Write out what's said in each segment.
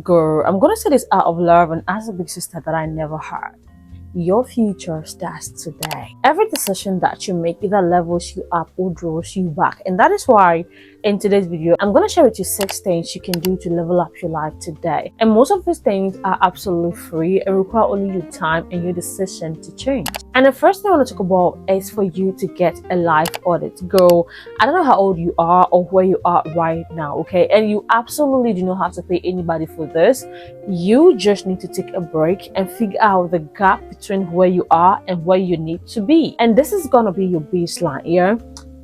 Girl, I'm gonna say this out of love and as a big sister that I never had. Your future starts today. Every decision that you make either levels you up or draws you back. And that is why in today's video, I'm going to share with you 6 things you can do to level up your life today. And most of these things are absolutely free and require only your time and your decision to change. And the first thing I want to talk about is for you to get a life audit. Girl, I don't know how old you are or where you are right now, okay? And you absolutely do not have to pay anybody for this. You just need to take a break and figure out the gap between where you are and where you need to be. And this is gonna be your baseline, yeah?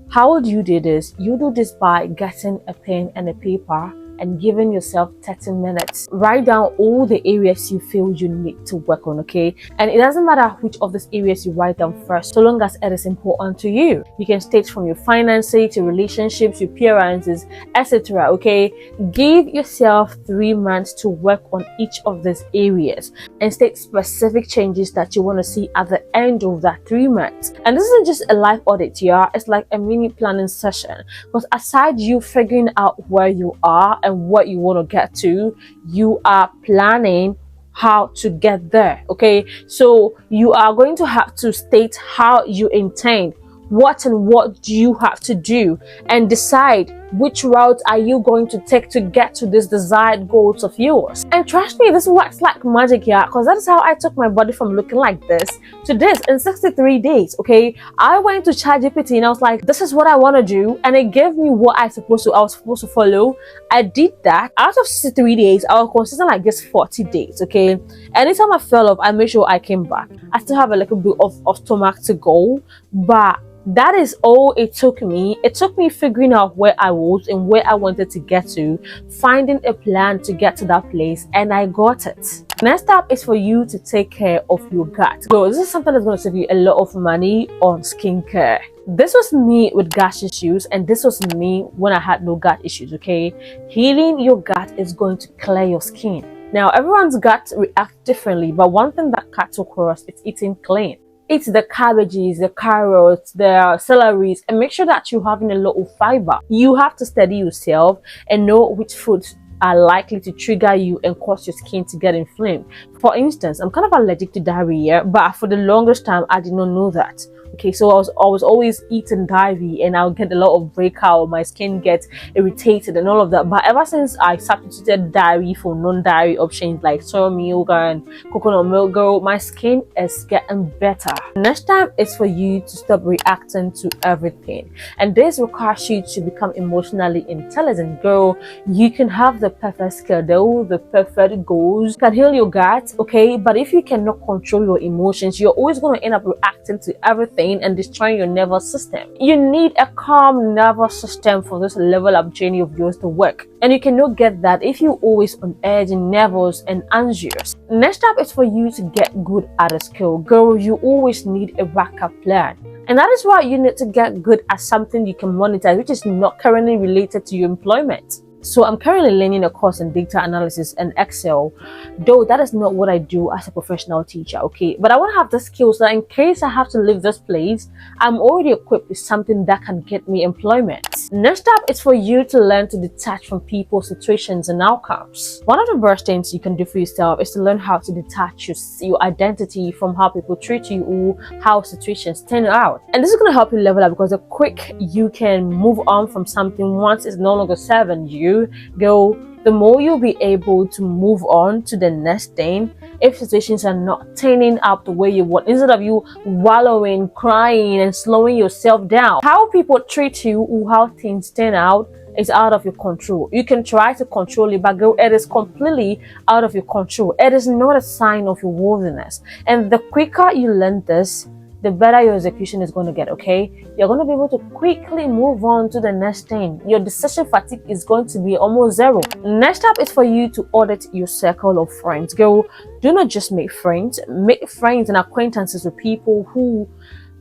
How would you do this? You do this by getting a pen and a paper and giving yourself 30 minutes. Write down all the areas you feel you need to work on, okay? And it doesn't matter which of these areas you write down first, so long as it is important to you. You can state from your finances, your relationships, your appearances, etc., okay? Give yourself 3 months to work on each of these areas and state specific changes that you want to see at the end of that 3 months. And this isn't just a life audit, yeah? It's like a mini planning session. Because aside you figuring out where you are and what you want to get to, you are planning how to get there, okay? So you are going to have to state how you intend, what and what do you have to do, and decide which route are you going to take to get to this desired goals of yours. And trust me, this works like magic, yeah, because that is how I took my body from looking like this to this in 63 days, okay? I went to ChatGPT and I was like, this is what I want to do, and it gave me what I was supposed to follow. I did that. Out of 63 days, I was consistent like this 40 days, okay? Anytime I fell off, I made sure I came back. I still have a little bit of stomach to go, but that is all it took me. It took me figuring out where I was and where I wanted to get to, finding a plan to get to that place, and I got it. Next up is for you to take care of your gut. So this is something that's going to save you a lot of money on skincare. This was me with gut issues, and this was me when I had no gut issues, okay? Healing your gut is going to clear your skin. Now, everyone's gut reacts differently, but one thing that cuts across is eating clean. Eat the cabbages, the carrots, the celeries, and make sure that you're having a lot of fiber. You have to study yourself and know which foods are likely to trigger you and cause your skin to get inflamed. For instance, I'm kind of allergic to diarrhea, but for the longest time, I did not know that. Okay, so I was always eating dairy and I'll get a lot of breakout, my skin gets irritated and all of that. But ever since I substituted dairy for non-dairy options like soy milk and coconut milk, girl, my skin is getting better. Next time is for you to stop reacting to everything. And this requires you to become emotionally intelligent, girl. You can have the perfect schedule, the perfect goals, you can heal your gut, okay? But if you cannot control your emotions, you're always going to end up reacting to everything and destroying your nervous system. You need a calm nervous system for this level up journey of yours to work. And you cannot get that if you're always on edge and nervous and anxious. Next up is for you to get good at a skill. Girl, you always need a backup plan. And that is why you need to get good at something you can monetize, which is not currently related to your employment. So I'm currently learning a course in data analysis and Excel, though that is not what I do as a professional teacher, okay? But I want to have the skills so that in case I have to leave this place, I'm already equipped with something that can get me employment. Next up is for you to learn to detach from people, situations, and outcomes. One of the best things you can do for yourself is to learn how to detach your identity from how people treat you or how situations turn out. And this is going to help you level up because the quick you can move on from something once it's no longer serving you, girl, the more you'll be able to move on to the next thing if situations are not turning out the way you want, instead of you wallowing, crying, and slowing yourself down. How people treat you or how things turn out is out of your control. You can try to control it, but girl, it is completely out of your control. It is not a sign of your worthiness. And the quicker you learn this, the better your execution is going to get, okay? You're going to be able to quickly move on to the next thing. Your decision fatigue is going to be almost zero. Next up is for you to audit your circle of friends. Girl, do not just make friends and acquaintances with people who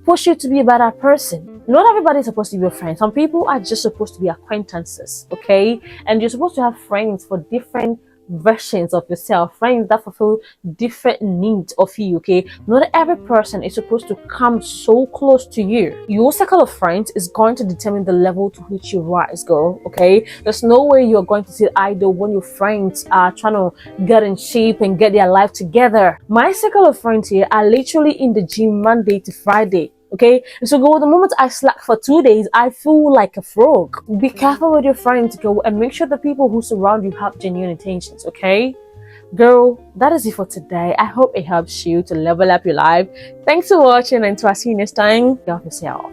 push you to be a better person. Not everybody is supposed to be your friend. Some people are just supposed to be acquaintances, okay? And you're supposed to have friends for different versions of yourself, friends that fulfill different needs of you, okay? Not every person is supposed to come so close to you. Your circle of friends is going to determine the level to which you rise, girl, okay? There's no way you're going to sit idle when your friends are trying to get in shape and get their life together. My circle of friends here are literally in the gym Monday to Friday. Okay, so go, the moment I slack for 2 days, I feel like a frog. Be careful with your friends, girl, and make sure the people who surround you have genuine intentions, okay? Girl, that is it for today. I hope it helps you to level up your life. Thanks for watching, and to see you next time. Love yourself.